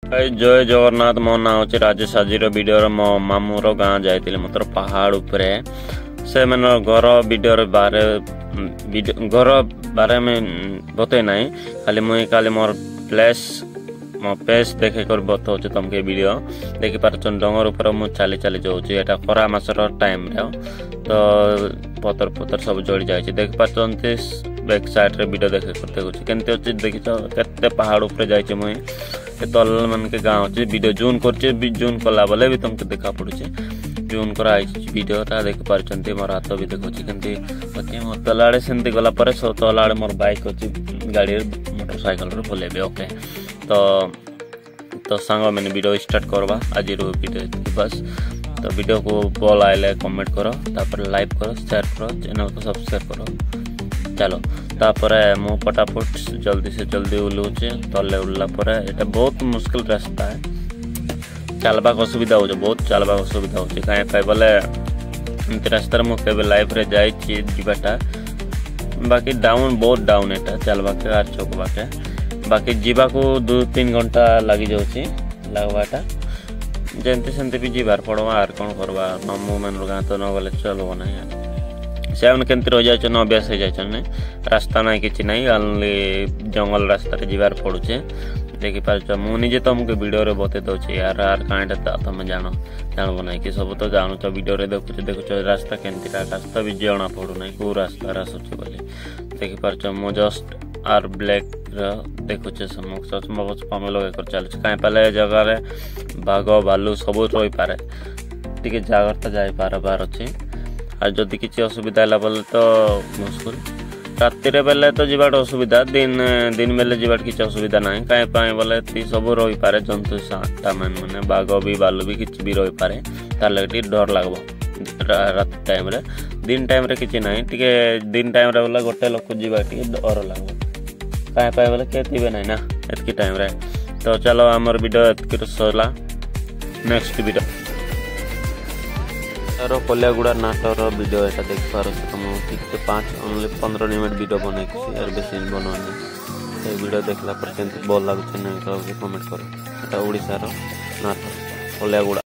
जय जगन्नाथ। मो ना हूँ राजेश। आज वीडियो मो मामूर गाँ जाइए मतलब पहाड़ उपरे से मैंने घर वीडियो बारे में बते ना खाली मुई खाली मोर प्लेस मो पेज देखे कर बताऊँ तुमके वीडियो देखी पार डंगर ऊपर मुझे चली चली जाऊँगी एटा खरा मासर टाइम तो पतर पतर सब जड़ी जाए देख पार्टी बैक साइड रे वीडियो देखे कर देखुची केमती अच्छी देखी केते पहाड़ ऊपर जाइए मुई तल मान के गाँव अच्छे वीडियो जून कर जून कला बेले भी तुमको देखा पड़ुचे जून कराई वीडियोटा देख पार्टी मोर हाथ भी देखुची केमती अच्छी मोर तल आड़े सेमती गला तल आड़े मोर बाइक अच्छी गाड़ी मोटरसाइकल रे भले ओके तो सांग मैंने वीडियो स्टार्ट करवा आज वीडियो बस तो वीडियो को भल आइले कमेंट करो तापर लाइक करो शेयर करो चैनल को सब्सक्राइब करो चलो तापर मु फटाफट जल्दी से जल्दी उलूचे तले उल्ला पर एटा बहुत मुश्किल रास्ता है चलवा असुविधा हो बहुत चलवा असुविधा हो कहीं बोले एमती रास्तार मुझे लाइफ रे जाइए जीवाटा बाकी डाउन बहुत डाउन एटा चलवा के आर चौकवा के बाकी जीवा को 2-3 घंटा लगी जाऊँगी लगवाटा जमती सेमती भी जीवार पड़वा आर कौन करवा मामू मन गाँ तो न गले चलो ना से केमती रही जाए अभ्यास हो जाए रास्ता ना कि ओनली जंगल रास्ता जीवार पड़ुचे देखी पार्छ मुझे तुमको वीडियो बते दूचे यार आर कहाटा तुम जानब ना कि सब तो जानूच वीडियो देखुच रास्ता केमती रास्ता भी जना पड़ूना कौ रास्ता आसूचे बोली देखी पार्छ मु जस्ट आर ब्लैक देखुचे चश्मा बचपा लगे कर चलुचे कहीं पहले जगह बाघ भालू सब रही पारे टी जाग्रता जापार बार अच्छे और जदि किसी असुविधा है बोले तो मुस्कुल राति बेले तो जीवाट असुविधा दिन बेले जीवाट किसी असुविधा ना कहीं बोले सब रही पारे जंतु साटा मैंने बाघ भी भालू भी किसी भी रही पारे तार लगे डर लगब रात टाइम रे दिन टाइम रे किसी ना टे दिन टाइम रे बोले गोटे लोक जीवा डर लगब कहीं बोले किए थे ना एतकी टाइम रे तो चलो आमर वीडियो एतकी सरला नेक्स्ट वीडियो कलियागुड़ा नाटर वीडियो एटा देख पार तुम ठीक से 15 मिनट वीडियो बन बेस बनवानी वीडियो देखला पर केमती भल लगुच कमेंट करो एटा ओडिशार नाटर कलियागुड़ा।